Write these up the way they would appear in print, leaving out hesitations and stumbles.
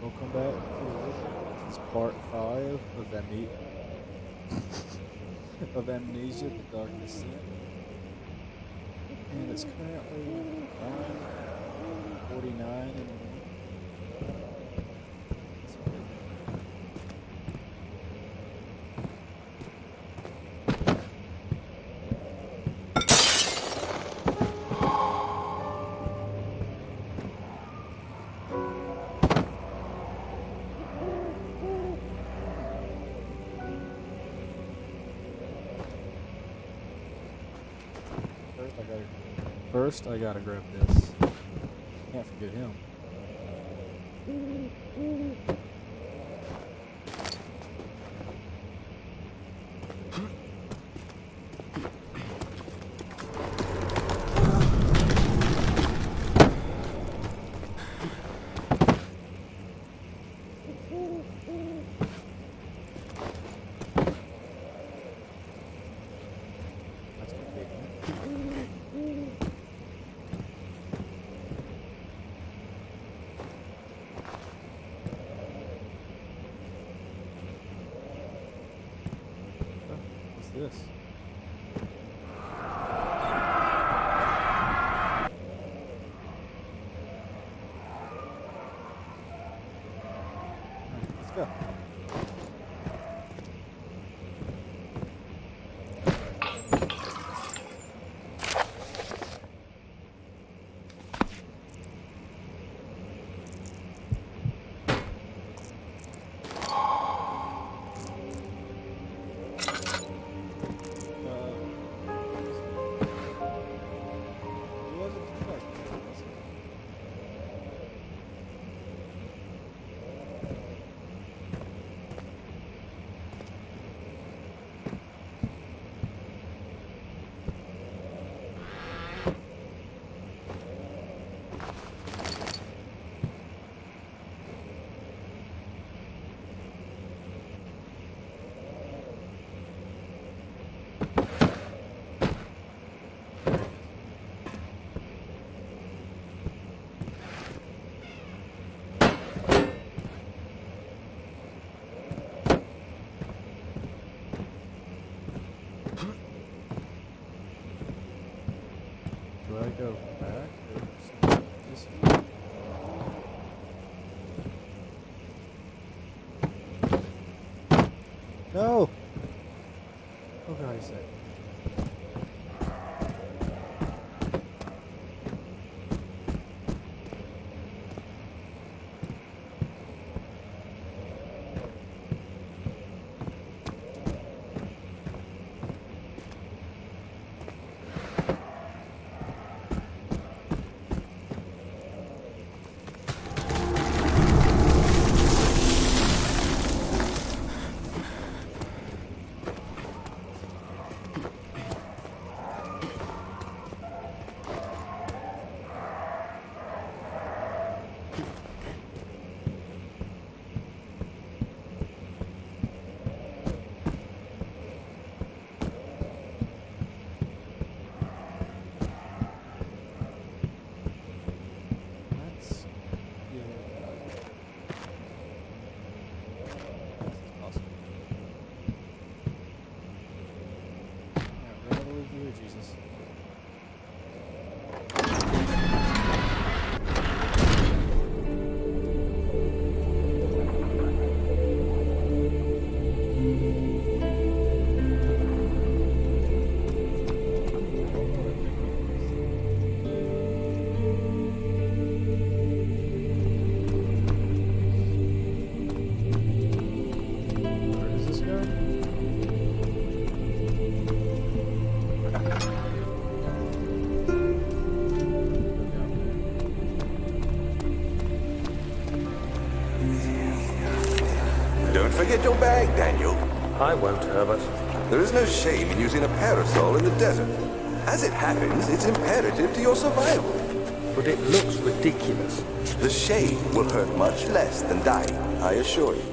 Welcome back to this is part 5 of of Amnesia, The Dark Descent. And it's currently 9:49 in the morning. First, I gotta grab this. Can't forget him. That's gonna take him. What's this? Alright, let's go. It wasn't too dark, was it? Do I go back or something? This way? No! Oh god, he's sick. That's good. This is possible. Yeah, we're gonna leave you here, Jesus. Where does this go? Go down Don't forget your bag, Daniel. I won't, Herbert. There is no shame in using a parasol in the desert. As it happens, it's imperative to your survival. But it looks ridiculous. The shade will hurt much less than dying, I assure you.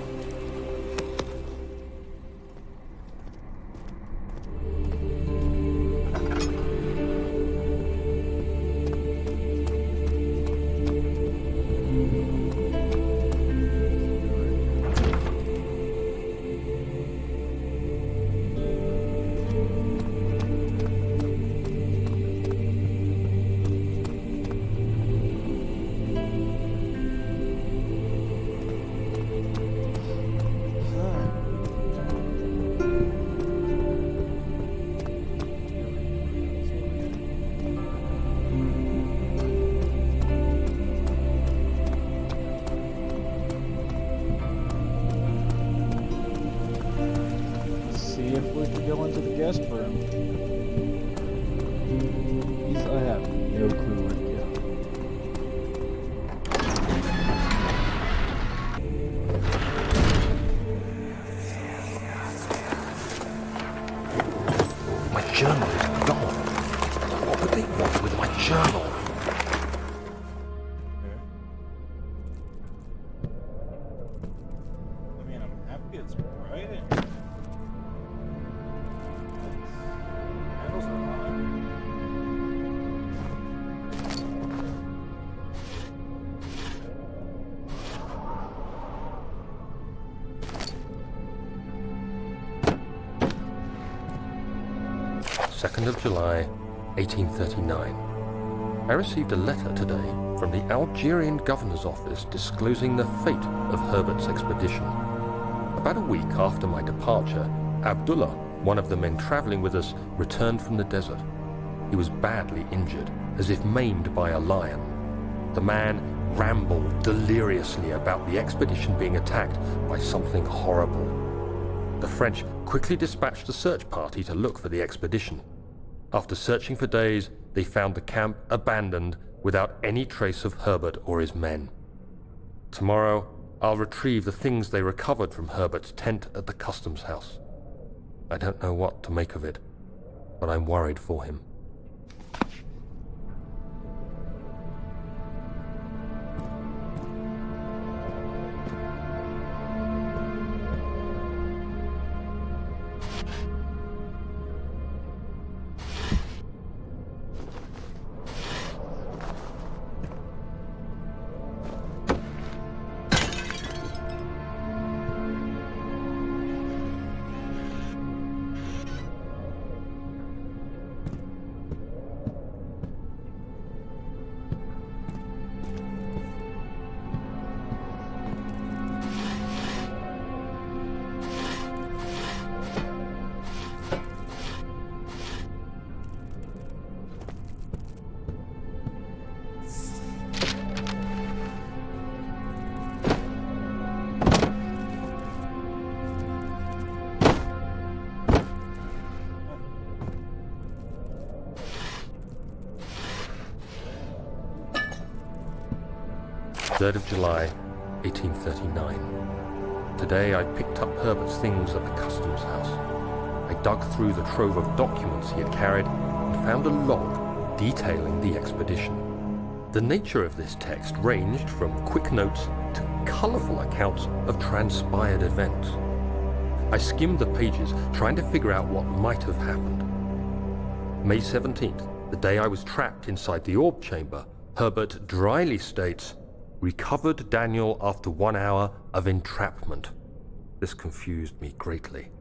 It's bright in here. Candles are on. 2nd of July, 1839. I received a letter today from the Algerian governor's office disclosing the fate of Herbert's expedition. About a week after my departure, Abdullah, one of the men traveling with us, returned from the desert. He was badly injured, as if maimed by a lion. The man rambled deliriously about the expedition being attacked by something horrible. The French quickly dispatched a search party to look for the expedition. After searching for days, they found the camp abandoned without any trace of Herbert or his men. Tomorrow, I'll retrieve the things they recovered from Herbert's tent at the customs house. I don't know what to make of it, but I'm worried for him. Third of July, 1839. Today I picked up Herbert's things at the customs house. I dug through the trove of documents he had carried and found a log detailing the expedition. The nature of this text ranged from quick notes to colourful accounts of transpired events. I skimmed the pages, trying to figure out what might have happened. May 17th, the day I was trapped inside the orb chamber, Herbert dryly states, "Recovered Daniel after 1 hour of entrapment." This confused me greatly.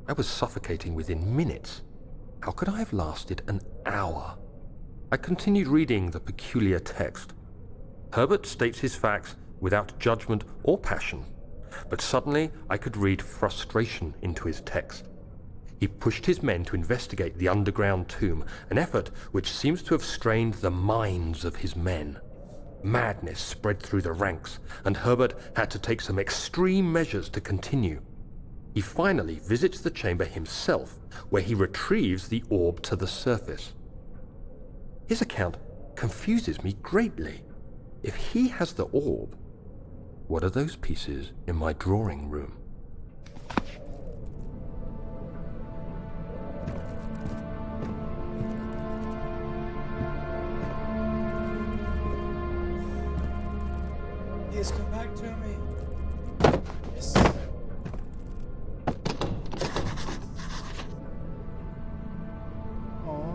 I was suffocating within minutes. How could I have lasted an hour? I continued reading the peculiar text. Herbert states his facts without judgment or passion, but suddenly I could read frustration into his text. He pushed his men to investigate the underground tomb, an effort which seems to have strained the minds of his men. Madness spread through the ranks, and Herbert had to take some extreme measures to continue. He finally visits the chamber himself, where he retrieves the orb to the surface. His account confuses me greatly. If he has the orb, what are those pieces in my drawing room? Please come back to me. Yes. Oh.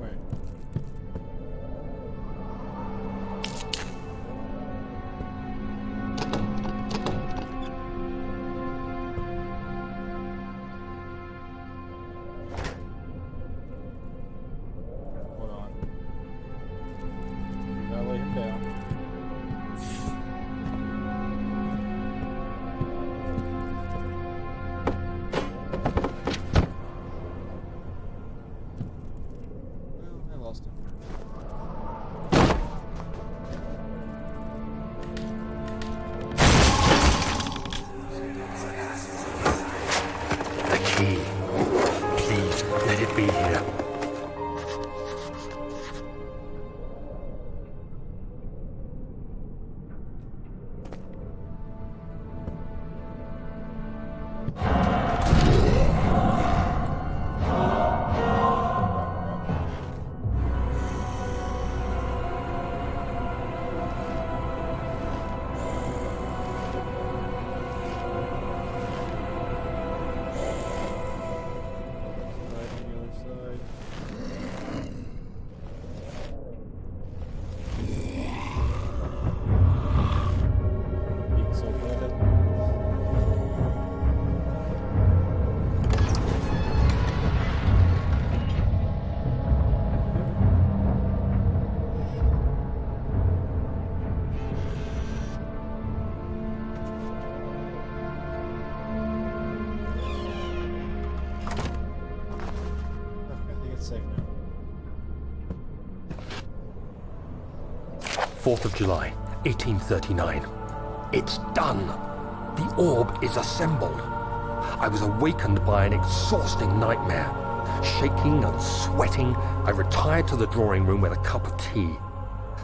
Wait. Hold on. We gotta lay him down. Well, I lost him. The key. Please, let it be here. safe now. 4th of July, 1839. It's done! The orb is assembled. I was awakened by an exhausting nightmare. Shaking and sweating, I retired to the drawing room with a cup of tea.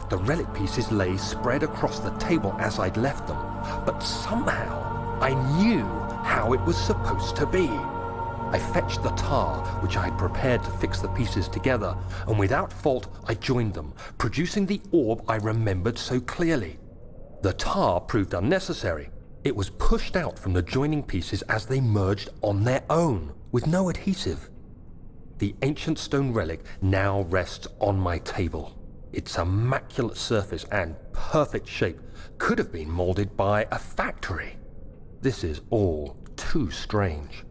The relic pieces lay spread across the table as I'd left them, but somehow I knew how it was supposed to be. I fetched the tar, which I had prepared to fix the pieces together, and without fault I joined them, producing the orb I remembered so clearly. The tar proved unnecessary. It was pushed out from the joining pieces as they merged on their own, with no adhesive. The ancient stone relic now rests on my table. Its immaculate surface and perfect shape could have been molded by a factory. This is all too strange.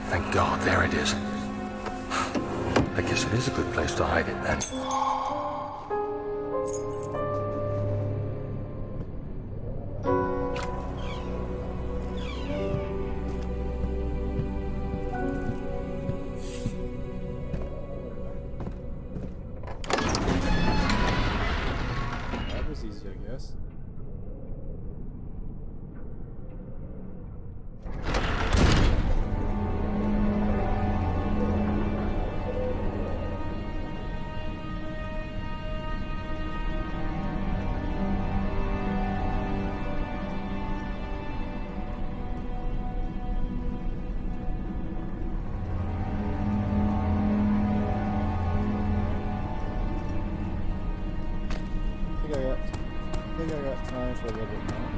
Thank God, there it is. I guess it is a good place to hide it then. That was easy, I guess. I think I got time for a little bit more.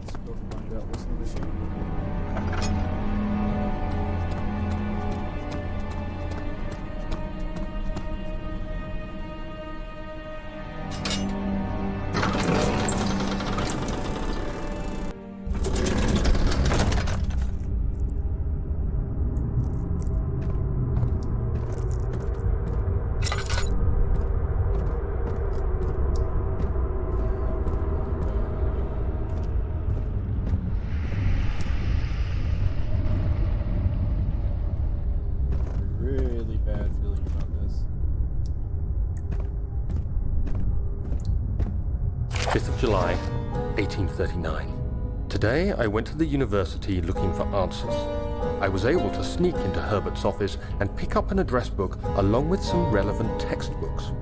Let's go find out what's in the machine. Really bad feeling about this. 5th of July, 1839. Today I went to the university looking for answers. I was able to sneak into Herbert's office and pick up an address book along with some relevant textbooks.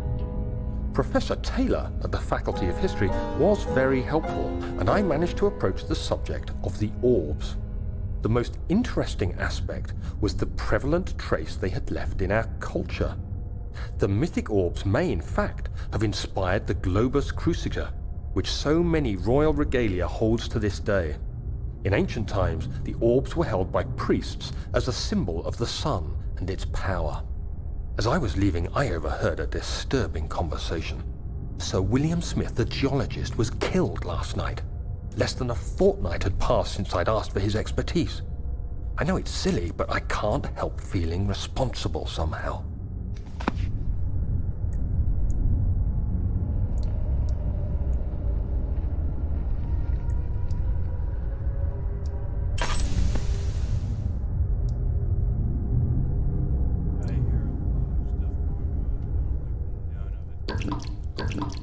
Professor Taylor at the Faculty of History was very helpful, and I managed to approach the subject of the orbs. The most interesting aspect was the prevalent trace they had left in our culture. The mythic orbs may, in fact, have inspired the globus cruciger, which so many royal regalia holds to this day. In ancient times, the orbs were held by priests as a symbol of the sun and its power. As I was leaving, I overheard a disturbing conversation. Sir William Smith, the geologist, was killed last night. Less than a fortnight had passed since I'd asked for his expertise. I know it's silly, but I can't help feeling responsible somehow. I hear a lot of stuff going on. I don't like none of it.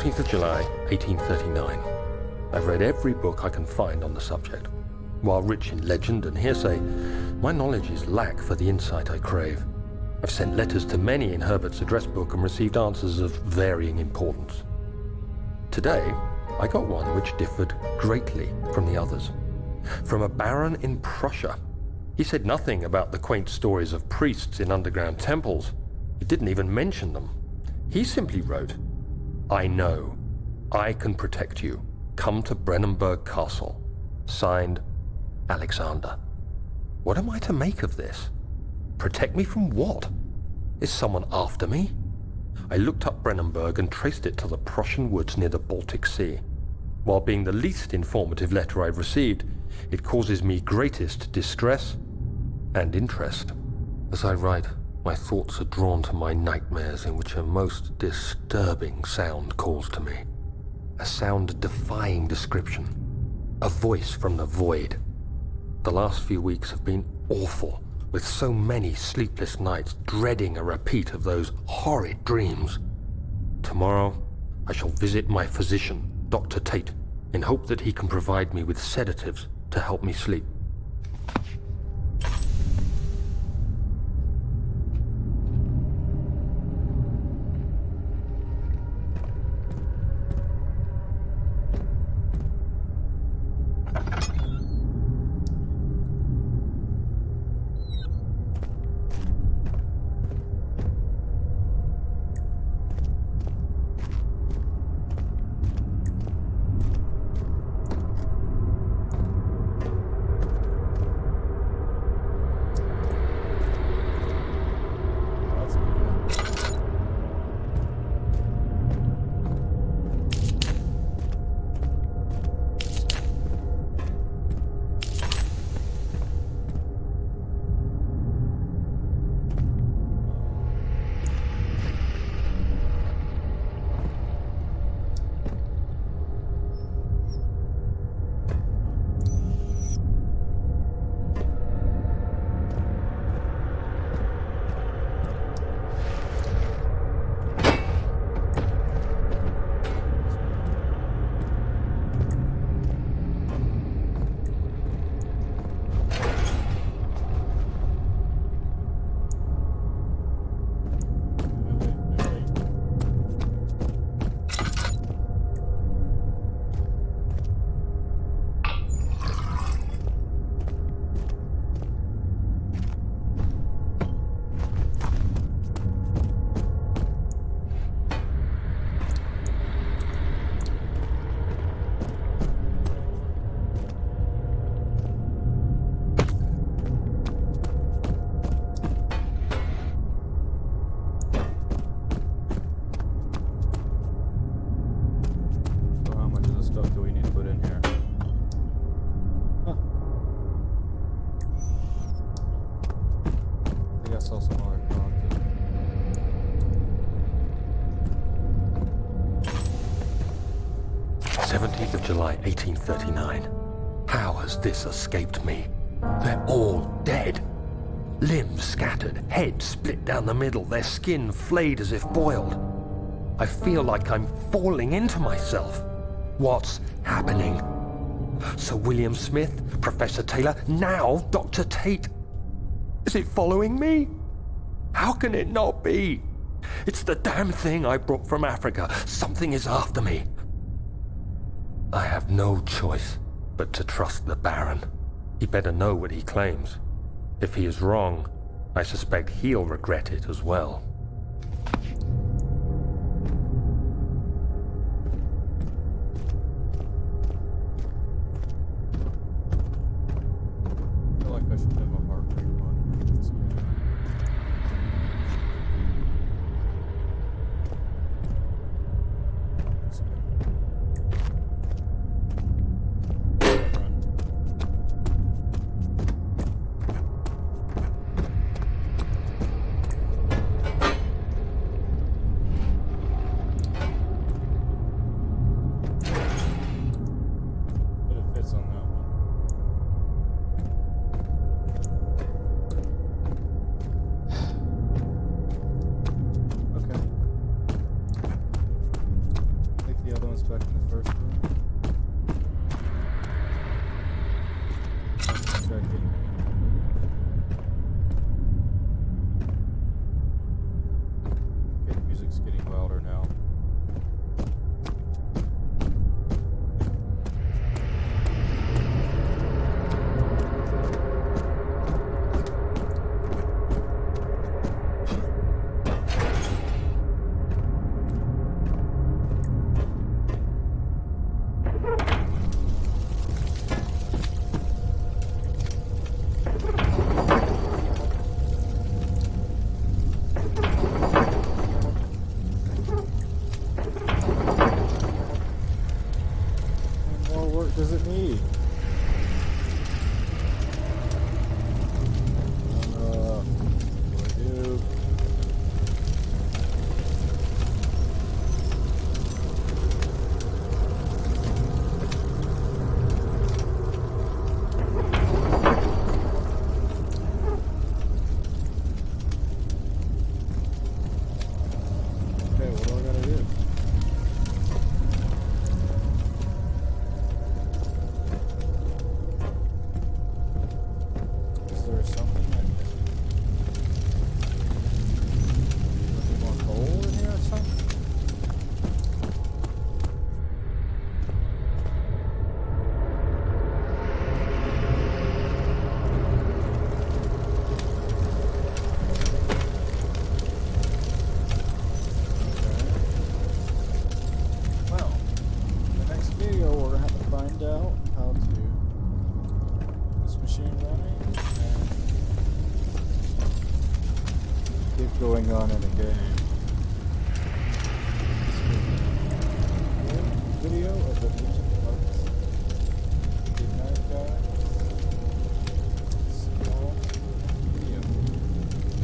14th of July, 1839. I've read every book I can find on the subject. While rich in legend and hearsay, my knowledge is lack for the insight I crave. I've sent letters to many in Herbert's address book and received answers of varying importance. Today, I got one which differed greatly from the others. From a baron in Prussia. He said nothing about the quaint stories of priests in underground temples. He didn't even mention them. He simply wrote, "I know. I can protect you. Come to Brennenburg Castle." Signed, Alexander. What am I to make of this? Protect me from what? Is someone after me? I looked up Brennenburg and traced it to the Prussian woods near the Baltic Sea. While being the least informative letter I've received, it causes me greatest distress and interest. As I write, my thoughts are drawn to my nightmares in which a most disturbing sound calls to me. A sound defying description. A voice from the void. The last few weeks have been awful, with so many sleepless nights dreading a repeat of those horrid dreams. Tomorrow, I shall visit my physician, Dr. Tate, in hope that he can provide me with sedatives to help me sleep. That's good. 17th of July, 1839. How has this escaped me? They're all dead. Limbs scattered, heads split down the middle, their skin flayed as if boiled. I feel like I'm falling into myself. What's happening? Sir William Smith, Professor Taylor, now Dr. Tate. Is it following me? How can it not be? It's the damn thing I brought from Africa. Something is after me. I have no choice but to trust the Baron. He better know what he claims. If he is wrong, I suspect he'll regret it as well. I feel like I should have a heart rate monitor for this game. But it fits on that one. going on in the game.